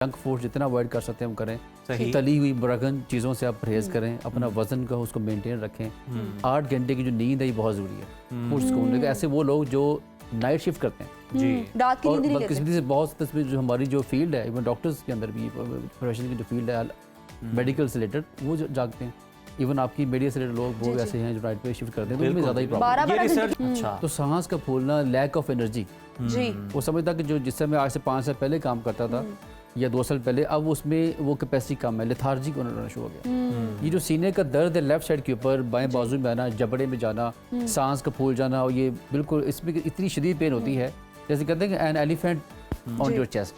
Junk food जितना avoid कर सकते हैं हम करें। सही। तली हुई बरगन चीज़ों से आप परहेज़ करें, अपना वज़न का उसको मेंटेन रखें। 8 घंटे की जो नींद है ये बहुत ज़रूरी है पुरसकून। लेकिन ऐसे वो लोग जो नाइट शिफ्ट करते हैं जी, रात की और नींद नहीं लेते। बदकिस्मती से बहुत तस्वीर जो हमारी जो फील्ड है, इवन डॉक्टर्स के अंदर भी प्रोफेशन की जो फील्ड है मेडिकल से रिलेटेड, वो जागते हैं। इवन आपकी मीडिया से रिलेटेड लोग वो ऐसे हैं जो नाइट पे शिफ्ट करते हैं, तो उनमें ज़्यादा ही प्रॉब्लम। 12 ये घंटे रिसर्च अच्छा तो सांस का फूलना, लैक ऑफ एनर्जी, जी वो समझता कि जो जिससे मैं आज से 5 साल पहले काम करता था या 2 साल पहले, अब उसमें वो कैपेसिटी कम है, लेथार्जिक होना शुरू हो गया। ये जो सीने का दर्द है लेफ्ट साइड के ऊपर, बाएं बाजू में आना, जबड़े में जाना, सांस का फूल जाना, और ये बिल्कुल इसमें इतनी शदीद पेन होती है जैसे कहते हैं कि an elephant on your chest.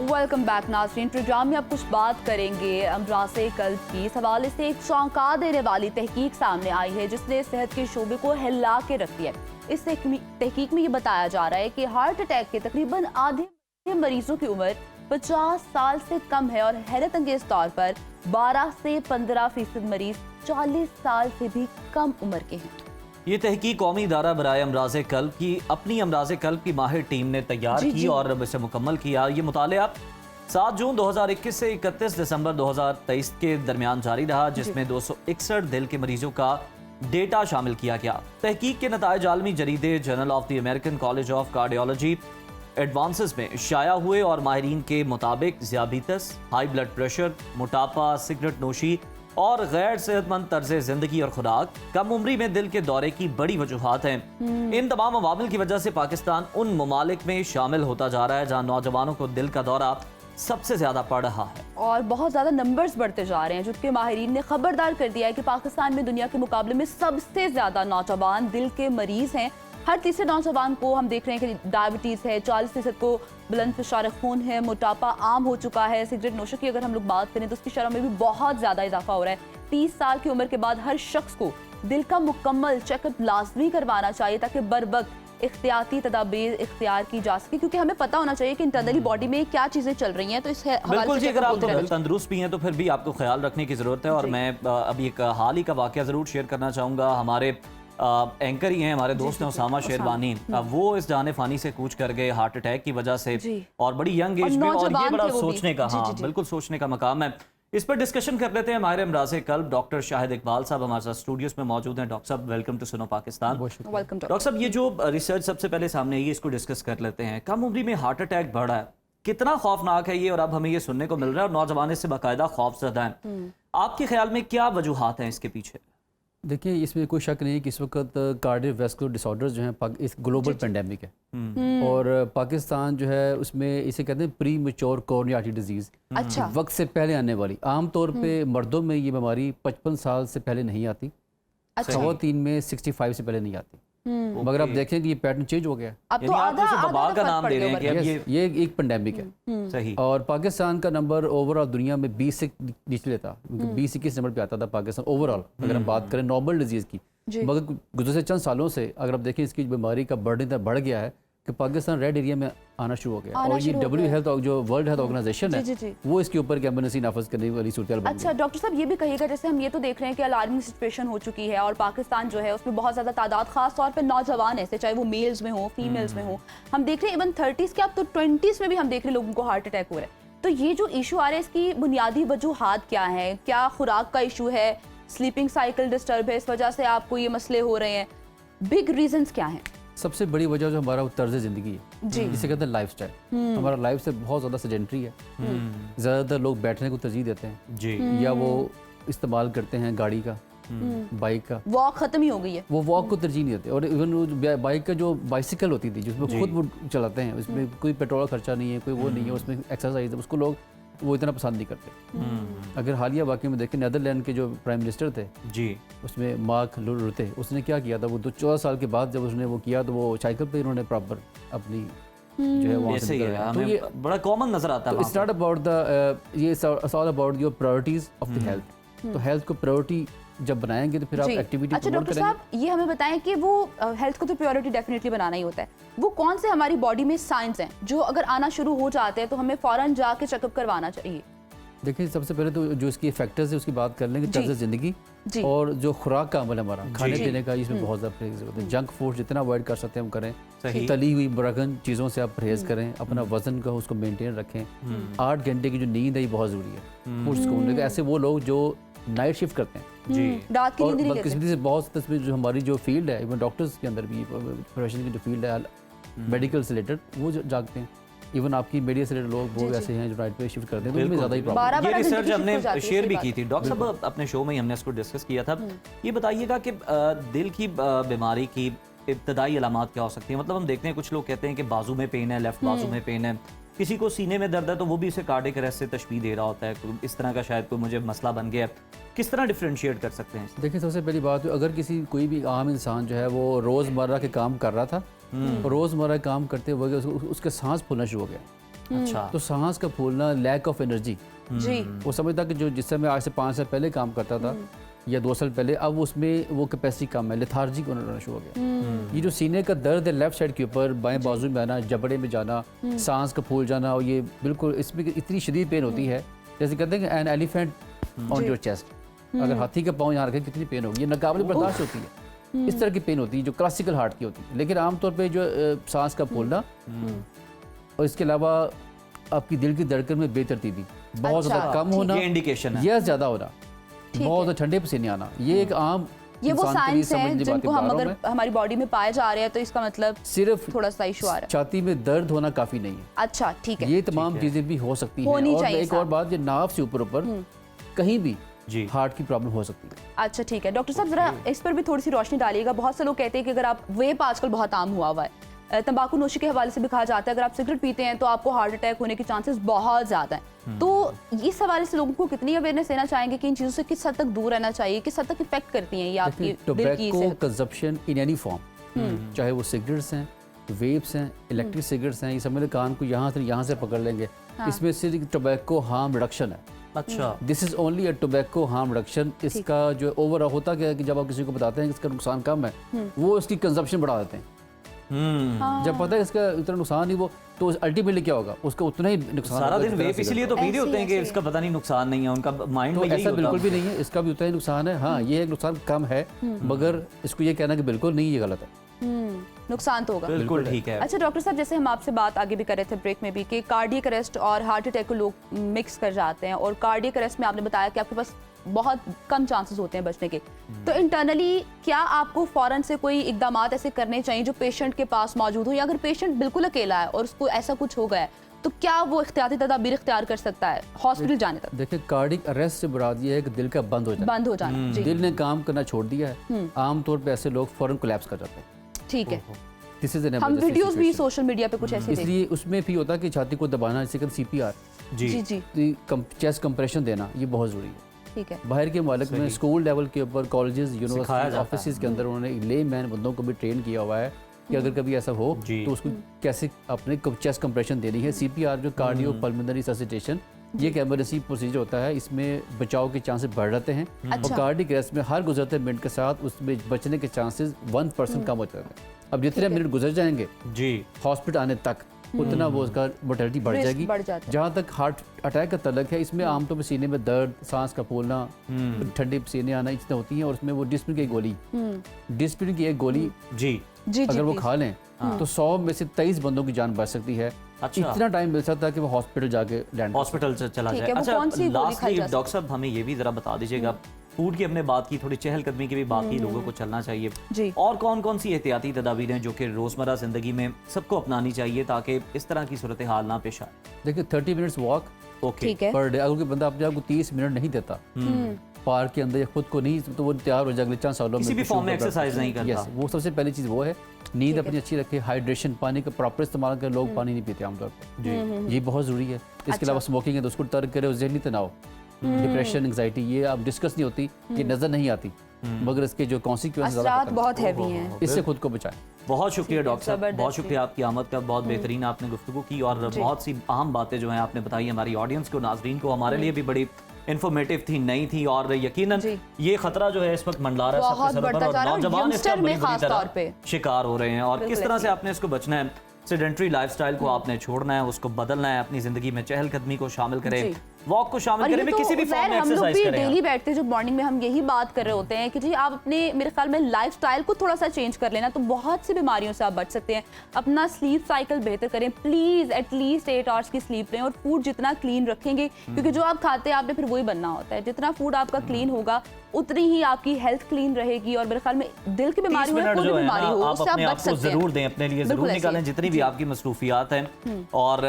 Welcome back नाज़रीन। प्रोग्राम में अब कुछ बात करेंगे अमराज़े कल्ब की। इस हवाले से एक चौंका देने वाली तहकीक सामने आई है जिसने सेहत के शोबे को हिला के रख दिया है। इस तहकीक में ये बताया जा रहा है कि हार्ट अटैक के तकरीबन आधे मरीजों की उम्र 50 साल से कम है और हैरत अंगेज तौर पर 12 से 15% मरीज 40 साल से भी कम उम्र के हैं। ये तहकीक कौमी इदारा बराए अमराज़े कल्ब की अपनी अमराज़े कल्ब की माहिर टीम ने तैयार की और इसे मुकम्मल किया। ये मुतालिया 7 जून 2021 से 31 दिसंबर 2023 के दरमियान जारी रहा, जिसमें 261 दिल के मरीजों का डेटा शामिल किया गया। तहकीक के नताइज आलमी जरीदे Journal of the American College of Cardiology Advances में शाया हुए और माहिरीन के मुताबिक ज़ियाबीतस, हाई ब्लड प्रेशर, मोटापा, सिगरेट नोशी और गैर सेहतमंद तर्ज जिंदगी और खुराक, कम उम्री में दिल के दौरे की बड़ी वजूहात हैं। इन तमाम अवामिल की वजह से पाकिस्तान उन ममालिक में शामिल होता जा रहा है जहाँ नौजवानों को दिल का दौरा सबसे ज्यादा पड़ रहा है और बहुत ज्यादा नंबर्स बढ़ते जा रहे हैं, जिसके माहिरीन ने खबरदार कर दिया है कि पाकिस्तान में दुनिया के मुकाबले में सबसे ज्यादा नौजवान दिल के मरीज हैं। हर तीसरे नौजवान को हम देख रहे हैं कि डायबिटीज है, 40% को बुलंद फिशार खून है, मोटापा आम हो चुका है। सिगरेट नोशों की अगर हम लोग बात करें तो उसकी शरह में भी बहुत ज्यादा इजाफा हो रहा है। 30 साल की उम्र के बाद हर शख्स को दिल का मुकम्मल चेकअप लाजमी करवाना चाहिए ताकि बरवक्त एहतियाती तदाबीर इख्तियार की जा सके, क्योंकि हमें पता होना चाहिए कि इंटरनली बॉडी में क्या चीजें चल रही हैं। तो इस बिल्कुल जी, अगर आप तंदुरुस्त भी हैं तो फिर भी आपको ख्याल रखने की जरूरत है। और मैं अभी एक हाल ही का वाकया जरूर शेयर करना चाहूँगा। हमारे एंकर ही हैं, हमारे दोस्त हैं उसामा शेरवानी, वो इस जाने फानी से कूच कर गए हार्ट अटैक की वजह से और बड़ी यंग एज में, और ये बड़ा सोचने का बिल्कुल सोचने का मकाम है। इस पर डिस्कशन कर लेते हैं। हमारे अमराज़े कल्ब डॉक्टर शाहिद इकबाल साहब हमारे साथ स्टूडियोज में मौजूद हैं। डॉक्टर साहब, वेलकम टू सुनो पाकिस्तान। डॉक्टर साहब, ये जो रिसर्च सबसे पहले सामने आई है इसको डिस्कस कर लेते हैं। कम उम्री में हार्ट अटैक बढ़ा है, कितना खौफनाक है ये, और अब हमें ये सुनने को मिल रहा है और नौजवान इससे बाकायदा खौफजदा हैं। आपके ख्याल में क्या वजूहात हैं इसके पीछे? देखिए, इसमें कोई शक नहीं है कि इस वक्त कार्डियोवैस्कुलर डिसऑर्डर्स जो हैं इस ग्लोबल पेंडेमिक है और पाकिस्तान जो है उसमें इसे कहते हैं pre mature coronary artery disease. अच्छा। वक्त से पहले आने वाली, आमतौर पे मर्दों में ये बीमारी 55 साल से पहले नहीं आती। अच्छा। खवातीन में 65 से पहले नहीं आती। मगर आप देखें कि ये पैटर्न चेंज हो गया। अब तो आधा वबा का नाम दे रहे हैं कि अब ये एक पेंडेमिक है। सही। और पाकिस्तान का नंबर ओवरऑल दुनिया में 20 से नीचे लेता, 20-21 नंबर पे आता था पाकिस्तान ओवरऑल, अगर हम बात करें नॉर्मल डिजीज़ की। मगर गुज़श्ते चंद सालों से अगर आप देखें इसकी बीमारी का बर्डन बढ़ गया है कि पाकिस्तान रेड एरिया में आना शुरू हो गया। और ये डब्ल्यू हेल्थ जो वर्ल्ड हेल्थ ऑर्गेनाइजेशन है वो इसके ऊपर एमरजेंसी नाफज करने वाली सूरत हाल। अच्छा डॉक्टर साहब, ये भी कहिएगा, जैसे हम ये तो देख रहे हैं कि अलार्मिंग सिचुएशन हो चुकी है और पाकिस्तान जो है उसमें बहुत ज़्यादा तादाद, खास तौर पर नौजवान ऐसे, चाहे वो मेल्स में हो फीमेल्स में हो, हम देख रहे हैं इवन 30s के, अब तो 20s में भी हम देख रहे हैं लोगों को हार्ट अटैक हो रहा है। तो ये जो इशू आ रहा है इसकी बुनियादी वजूहात क्या है? क्या खुराक का इशू है, स्लीपिंग साइकिल डिस्टर्ब है, इस वजह से आपको ये मसले हो रहे हैं? बिग रीजंस क्या हैं? सबसे बड़ी वजह जो हमारा तर्ज ज़िंदगी है, जिसे कहते हैं लाइफ स्टाइल। हमारा लाइफ स्टाइल बहुत ज़्यादा सेडेंटरी है। ज़्यादातर लोग बैठने को तरजीह देते हैं जी, या वो इस्तेमाल करते हैं गाड़ी का, बाइक का। वॉक खत्म ही हो गई है, वो वॉक को तरजीह नहीं देते। और इवन वो बाइक का जो बाइसिकल होती थी जिसमें खुद वो चलाते हैं, उसमें कोई पेट्रोल खर्चा नहीं है, कोई वो नहीं है, उसमें एक्सरसाइज है, उसको लोग वो इतना पसंद नहीं करते। अगर हालिया वाकई में देखें, नेदरलैंड के जो प्राइम मिनिस्टर थे जी, उसमें मार्क रुते, उसने क्या किया था, वो 14 साल के बाद जब उसने वो किया तो वो साइकिल पे उन्होंने प्रॉपर अपनी जो है वहाँ से निकल गया। तो ये बड़ा कॉमन नजर आता है। तो इट्स नॉट अबाउट द ये all about your priorities of the health. तो हेल्थ को प्रायोरिटी जब बनाएंगे तो फिर आप एक्टिविटी अच्छा डॉक्टर साहब, ये हमें बताएं कि वो हेल्थ को तो प्रायोरिटी डेफिनेटली बनाना ही होता है, वो कौन से हमारी बॉडी में साइंस हैं जो अगर आना शुरू हो जाते हैं तो हमें फौरन जाके चेकअप करवाना चाहिए? देखिए सबसे पहले तो जो इसकी फैक्टर्स है उसकी बात कर लेंगे, तर्ज ज़िंदगी जी। और जो खुराक का अमल है हमारा, खाने जी। पीने का, इसमें बहुत ज़्यादा परहेज होता है। जंक फूड जितना अवॉइड कर सकते हैं हम करें, सही। तली हुई बरगन चीज़ों से आप परहेज करें, अपना वजन का उसको मेंटेन रखें। 8 घंटे की जो नींद है ये बहुत ज़रूरी है पुरसकून। लेकिन ऐसे वो लोग जो नाइट शिफ्ट करते हैं जी। रात की और नींद नहीं लेते। बदकिस्मती से बहुत तस्वीर जो हमारी जो फील्ड है, इवन डॉक्टर्स के अंदर भी प्रोफेशन की जो फील्ड है मेडिकल से रिलेटेड, वो जागते हैं। इवन आपकी मीडिया से रिलेटेड लोग वो ऐसे हैं जो नाइट पे शिफ्ट करते हैं, तो उनमें ज़्यादा ही प्रॉब्लम। 12 ये घंटे रिसर्च की shift हो हमने जाती है, शेयर सही भी बात की थी डॉक्टर साहब, अपने शो में ही हमने इसको डिस्कस किया था। ये बताइएगा कि दिल की बीमारी की इब्तदाई अलामात क्या हो सकती है? मतलब हम देखते हैं कुछ लोग कहते हैं कि बाजू में पेन है, लेफ्ट बाजू में पेन है, किसी को सीने में दर्द है तो वो भी इसे कार्डियक अरेस्ट से तशबीह दे रहा होता है, तो इस तरह का शायद कोई मुझे मसला बन गया है। किस तरह डिफरेंशिएट कर सकते हैं? देखिए सबसे पहली बात तो अगर कोई भी आम इंसान जो है वो रोज़मर्रा के काम कर रहा था, रोज़मर्रा के काम करते हुए उसके सांस फूलना शुरू हो गया। अच्छा। तो सांस का फूलना, लैक ऑफ एनर्जी, जी। वो समझता कि जो जिससे मैं आज से 5 साल पहले काम करता था या 2 साल पहले, अब उसमें वो कैपेसिटी कम है, लेथार्जिक होना शुरू हो गया। ये जो सीने का दर्द है लेफ्ट साइड के ऊपर, बाएं बाजू में आना, जबड़े में जाना, सांस का फूल जाना, और ये बिल्कुल इसमें इतनी शदीद पेन होती है, जैसे कहते हैं कि an elephant on your chest. अगर हाथी का पाँव यहाँ रखें कितनी पेन होगी, ये नाकाबिल बर्दाश्त होती है। इस तरह की पेन होती है जो क्लासिकल हार्ट की होती है। लेकिन आमतौर पे जो सांस का फूलना और इसके अलावा आपकी दिल की धड़कन में बेतरतीबी, बहुत ज़्यादा कम होना ये इंडिकेशन है। या ज़्यादा होना, बहुत ज़्यादा ठंडे पसीने आना, ये एक आम ये वो इंसान के लिए साइंस हैं समझने जिनको बातें हम बता रहा अगर हूं मैं। हमारी बॉडी में पाए जा रहे हैं तो इसका मतलब सिर्फ थोड़ा सा इशू आ रहा है। छाती में दर्द होना काफ़ी नहीं है, अच्छा ठीक है। ये तमाम चीज़ें भी हो सकती हैं। होनी और चाहिए एक और साथ। बात, ये नाभ से ऊपर कहीं भी जी। हार्ट की प्रॉब्लम हो सकती है। अच्छा ठीक है डॉक्टर साहब, जरा इस पर भी थोड़ी सी रोशनी डालिएगा। बहुत से लोग कहते हैं कि अगर आप वेप आजकल बहुत आम हुआ हुआ है, तंबाकू नोशी के हवाले से भी कहा जाता है अगर आप सिगरेट पीते हैं तो आपको हार्ट अटैक होने के चांसेस बहुत ज़्यादा हैं। तो इस हवाले से लोगों को कितनी अवेयरनेस देना चाहेंगे कि इन चीज़ों से किस हद तक दूर रहना चाहिए, किस हद तक इफेक्ट करती हैं ये आपकी दिल की टोबैको सेहत? कंजप्शन इन एनी फॉर्म, चाहे वो सिगरेट्स हैं, वेप्स हैं, इलेक्ट्रिक सिगरेट्स हैं, ये सब मेरे कान को यहाँ से पकड़ लेंगे। इसमें सिर्फ टोबैको हार्म रिडक्शन है। अच्छा। This is only a tobacco harm reduction. इसका जो ओवरऑल होता क्या है कि जब आप किसी को बताते हैं कि इसका नुकसान कम है, वो इसकी कंजप्शन बढ़ा देते हैं। जब पता है इसका इतना नुकसान नहीं, वो तो अल्टीमेटली क्या होगा, उसका उतना ही नुकसान सारा होगा दिन जितना वेप इसलिए तो पी रहे होते हैं कि इसका पता नहीं नुकसान नहीं है, उनका माइंड तो में यही ऐसा होता बिल्कुल है। भी नहीं है, इसका भी उतना ही नुकसान है। हाँ, ये एक नुकसान कम है, मगर इसको ये कहना कि बिल्कुल नहीं, ये गलत है। नुकसान तो होगा। बिल्कुल ठीक है। अच्छा डॉक्टर साहब, जैसे हम आपसे बात आगे भी कर रहे थे ब्रेक में भी कि कार्डियक अरेस्ट और हार्ट अटैक को लोग मिक्स कर जाते हैं, और कार्डियक अरेस्ट में आपने बताया कि आपके पास बहुत कम चांसेस होते हैं बचने के। तो इंटरनली क्या आपको फौरन से कोई इकदाम ऐसे करने चाहिए जो पेशेंट के पास मौजूद हो, या अगर पेशेंट बिल्कुल अकेला है और उसको ऐसा कुछ हो गया है तो क्या वो एहतियाती तदाबीर इख्तियार कर सकता है हॉस्पिटल जाने तक? देखिए, कार्डिक अरेस्ट से मुराद ये है कि दिल का बंद हो जाना। बंद हो जाना। जी दिल ने काम करना छोड़ दिया है। आमतौर पे ऐसे लोग फौरन कोलैप्स कर जाते हैं। ठीक है। दिस इज एन हम इमरजेंसी वीडियोस भी सिचुएशन। सोशल मीडिया पे कुछ ऐसे देख। इसलिए उसमें भी होता है कि छाती को दबाना, जिसे कहते हैं CPR, जी जी चेस्ट कंप्रेशन देना, ये बहुत ज़रूरी है। ठीक है। बाहर के मुल्क में स्कूल लेवल के ऊपर, कॉलेजेस, सिखाया यूनिवर्सिटी, जाता ऑफिस के अंदर उन्होंने ले मैन बंदों को भी ट्रेन किया हुआ है कि अगर कभी ऐसा हो जी। तो उसको कैसे अपने चेस्ट कंप्रेशन देनी है। CPR जो कार्डियो पल्मोनरी ससिटेशन, ये एक इमरजेंसी प्रोसीजर होता है, इसमें बचाव के चांसेस बढ़ जाते हैं। और अच्छा। कार्डिक अरेस्ट में हर गुजरते मिनट के साथ उसमें बचने के चांसेस 1% कम हो जाते हैं। अब जितने मिनट गुजर जाएंगे जी हॉस्पिटल आने तक, उतना वो उसका मोर्टेलिटी बढ़ Risk जाएगी। बढ़ जाता है। जहाँ तक हार्ट अटैक का तलक है, इसमें आमतौर पर सीने में दर्द, सांस का फूलना, ठंडे पसीने आना, इतनी होती हैं। और उसमें वो डिस्प्रिन की एक गोली, डिस्प्रिन की एक गोली जी जी अगर वो please। खा लें तो 100 में से 23 बंदों की जान बच सकती है। अच्छा। इतना टाइम मिल सकता है कि वो हॉस्पिटल जाके लैंड। हॉस्पिटल से चला ठीक जाए। है, वो अच्छा, कौन सी गोली खाई लास्टली जा सकती डॉक्टर साहब हमें ये भी जरा बता दीजिएगा, फूड की हमने बात की, थोड़ी चहलकदमी की भी बाकी लोगों को चलना चाहिए, जी। और कौन कौन सी एहतियाती तदाबीर हैं जो कि रोजमर्रा जिंदगी में सबको अपनानी चाहिए ताकि इस तरह की सूरत हाल ना पेश आए? देखिए, 30 मिनट्स वॉक ओके। ठीक है। Per day. अगर कोई बंदा अपने आप को 30 मिनट नहीं देता पार्क के अंदर या खुद को नहीं, तो वो तैयार हो जाए अगले 4 सालों में किसी भी कुछ फॉर्म में ऊपर एक्सरसाइज नहीं करता। यस, वो सबसे पहली चीज़ वो है। नींद अपनी अच्छी रखे, हाइड्रेशन, पानी का प्रॉपर इस्तेमाल करें। लोग पानी नहीं पीते आमतौर पर, ये बहुत ज़रूरी है। इसके अलावा स्मोकिंग है तो उसको तर्क करें। और जहनी तनाव, डिप्रेशन, एंग्जाइटी, ये आप डिस्कस नहीं होती, ये नज़र नहीं आती, मगर इसके जो कॉन्सिक्वेंसेस असरात बहुत हैवी हैं। इससे खुद को बचाएं। बहुत शुक्रिया डॉक्टर साहब, जबरदस्त बहुत शुक्रिया आपकी आमद का, बहुत बेहतरीन आपने गुफ्तगू की और बहुत सी अहम बातें जो हैं आपने बताई हमारी ऑडियंस को, नाजरीन को, हमारे लिए भी बड़ी इन्फॉर्मेटिव थी, नई थी, और यकीनन जी। ये खतरा जो है इस वक्त मंडला रहा है बहुत सबके सर पर, बढ़ता और जा रहा है, और नौजवान इसका youngster बड़ी में बुरी खास तौर पे। तरह शिकार हो रहे हैं। और किस तरह से आपने इसको बचना है, सेडेंटरी लाइफस्टाइल को आपने छोड़ना है, उसको बदलना है, अपनी ज़िंदगी में चहलकदमी को शामिल करें, जी। वॉक को शामिल और करें, ये में तो किसी भी फॉर्म खैर में हम लोग एक्सरसाइज भी करें डेली आप। बैठते हैं जो मॉर्निंग में हम यही बात कर रहे होते हैं कि जी आप अपने मेरे ख्याल में लाइफस्टाइल को थोड़ा सा चेंज कर लेना तो बहुत सी बीमारियों से आप बच सकते हैं। अपना स्लीप साइकिल बेहतर करें, प्लीज एटलीस्ट 8 आवर्स की स्लीप लें और फूड जितना क्लीन रखेंगे क्योंकि जो आप खाते हैं आपने फिर वही बनना होता है। जितना फूड आपका क्लीन होगा उतनी ही आपकी हेल्थ क्लीन रहेगी और मेरे ख्याल में दिल की 30 बीमारी हो या मिनट कोई जो भी है ना, बीमारी हो आप उससे आप अपने बच आप को सकते हैं। जरूर दें, अपने लिए बिल्कुल जरूर ऐसे निकालें ही। जितनी भी आपकी मसरूफियात हैं। और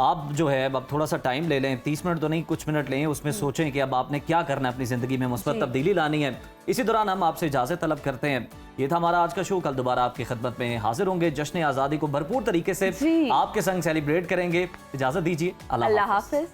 आप जो है अब थोड़ा सा टाइम ले लें, 30 मिनट तो नहीं कुछ मिनट लें, उसमें सोचें कि अब आपने क्या करना है, अपनी जिंदगी में मुस्बत जी। तब्दीली लानी है। इसी दौरान हम आपसे इजाजत तलब करते हैं। ये था हमारा आज का शो। कल दोबारा आपकी खिदमत में हाजिर होंगे। जश्न आज़ादी को भरपूर तरीके से जी। आपके संग सेलिब्रेट करेंगे। इजाजत दीजिए। अल्लाह हाफिज।